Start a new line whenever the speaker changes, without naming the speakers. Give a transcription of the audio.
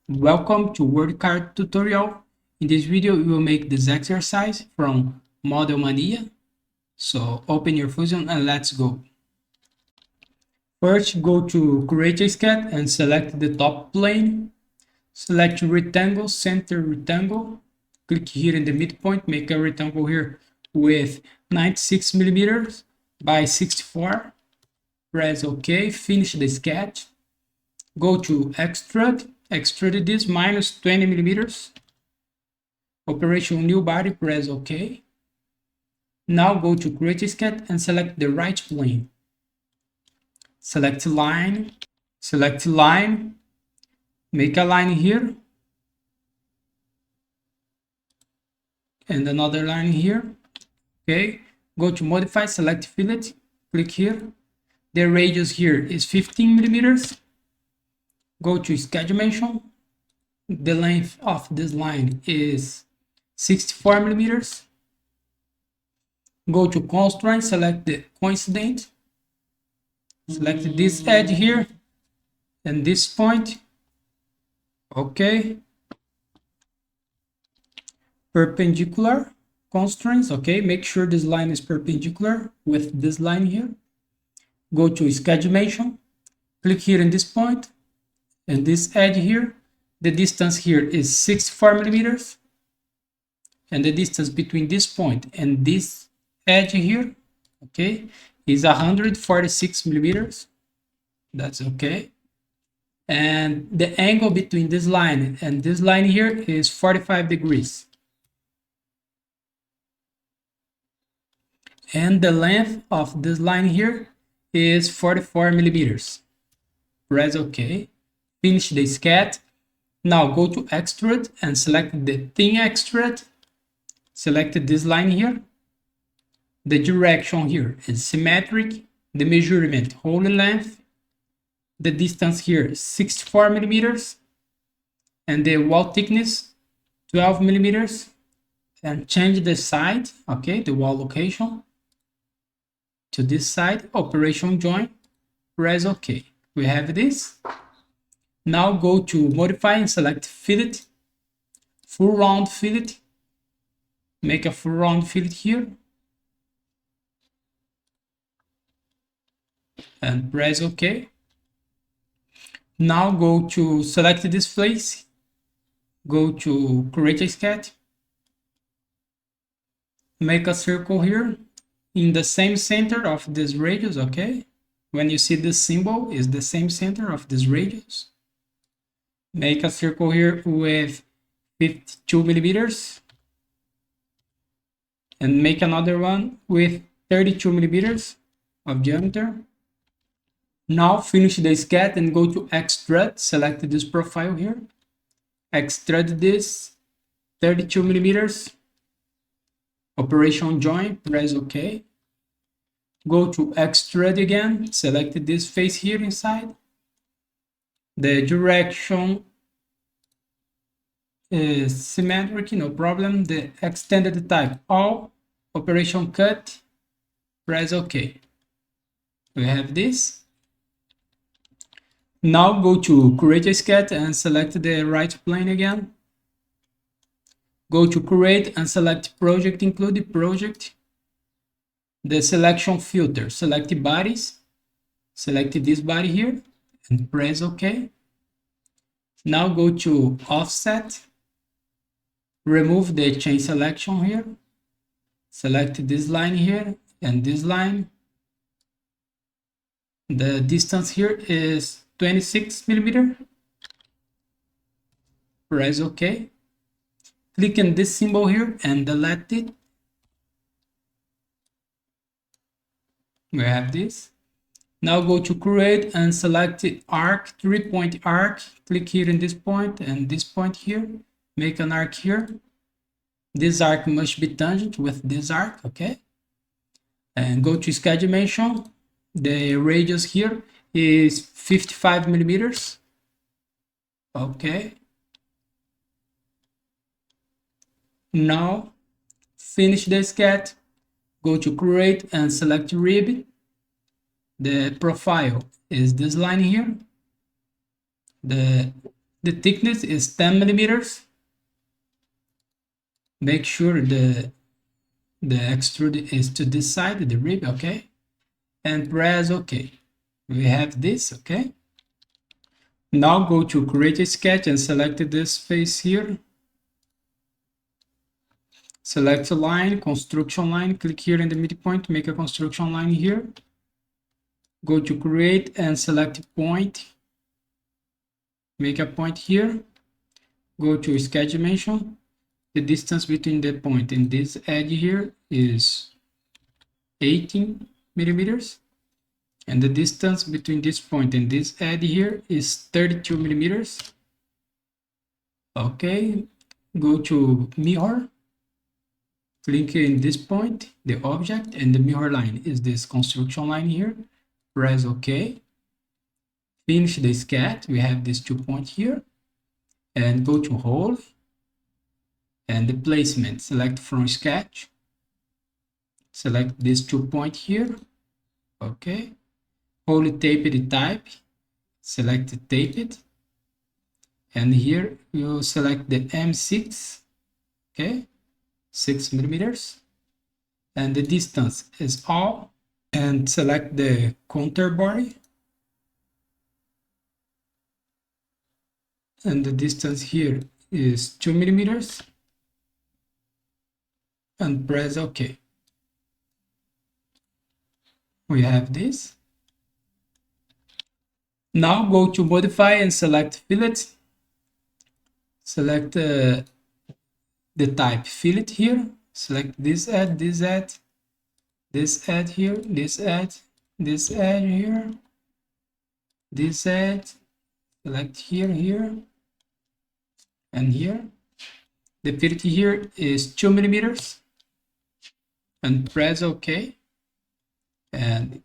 Welcome to WordCard tutorial. In this video, we will make this exercise from Model Mania. So open your Fusion and let's go. First, go to Create a Sketch and select the top plane. Select rectangle, center rectangle. Click here in the midpoint, make a rectangle here with 96 millimeters by 64. Press OK, finish the sketch. Go to Extrude, extrude this minus 20 millimeters. Operation new body, press OK. Now go to Create a Sketch and select the right plane. Select line, make a line here, and another line here. Okay, go to Modify, select Fillet, click here. The radius here is 15 millimeters. Go to Sketch Dimension. The length of this line is 64 millimeters. Go to Constraint, select the coincident. Select this edge here and this point. Okay. Perpendicular constraints. Okay, make sure this line is perpendicular with this line here. Go to Sketch Dimension. Click here in this point and this edge here. The distance here is 64 millimeters. And the distance between this point and this edge here, okay, is 146 millimeters. That's okay. And the angle between this line and this line here is 45 degrees. And the length of this line here is 44 millimeters. Press OK. Finish the sketch. Now go to Extrude and select the thin extrude. Select this line here. The direction here is symmetric. The measurement whole length. The distance here is 64 millimeters. And the wall thickness 12 millimeters. And change the side, okay, the wall location to this side. Operation join. Press OK. We have this. Now go to Modify and select Fillet. Full round fillet. Make a full round fillet here. And press OK. Now go to select this face. Go to Create a Sketch. Make a circle here in the same center of this radius, okay? When you see this symbol, is the same center of this radius. Make a circle here with 52 millimeters. And make another one with 32 millimeters of diameter. Now finish the sketch and go to Extrude. Select this profile here. Extrude this 32 millimeters. Operation join, press OK. Go to Extrude again. Select this face here inside. The direction is symmetric, no problem. The extended type all. Operation cut, press OK. We have this. Now go to Create a Sketch and select the right plane again. Go to Create and select Project, include project. The selection filter, select bodies. Select this body here and press OK. Now go to Offset. Remove the chain selection here. Select this line here and this line. The distance here is 26 millimeters. Press OK. Click on this symbol here and delete it. We have this. Now go to Create and select arc, 3-point arc. Click here in this point and this point here. Make an arc here. This arc must be tangent with this arc, okay? And go to Sketch Dimension. The radius here is 55 millimeters. Okay. Now finish the sketch. Go to Create and select Rib. The profile is this line here. The The thickness is 10 millimeters. Make sure the extrude is to this side, the rib, okay? And press OK. We have this, okay? Now go to create a sketch and select this face here. Select a line, construction line, click here in the midpoint, make a construction line here. Go to create and select point. Make a point here. Go to sketch dimension. The distance between the point and this edge here is 18 millimeters. And the distance between this point and this edge here is 32 millimeters. Okay, go to mirror. Click in this point, the object, and the mirror line is this construction line here. Press OK. Finish the sketch. We have these 2 points here. And go to hole. And the placement. Select from sketch. Select these 2 points here. Okay. Hole taped type. Select taped. And here you select the M6. Okay. 6 millimeters. And the distance is all. And select the counter body. And the distance here is 2 millimeters. And press OK. We have this. Now go to modify and select fillet. Select the type fillet here. Select this edge, this edge, this edge here, this edge, this edge here, this edge. Select here, here, and here. The fillet here is 2 millimeters. And press OK. And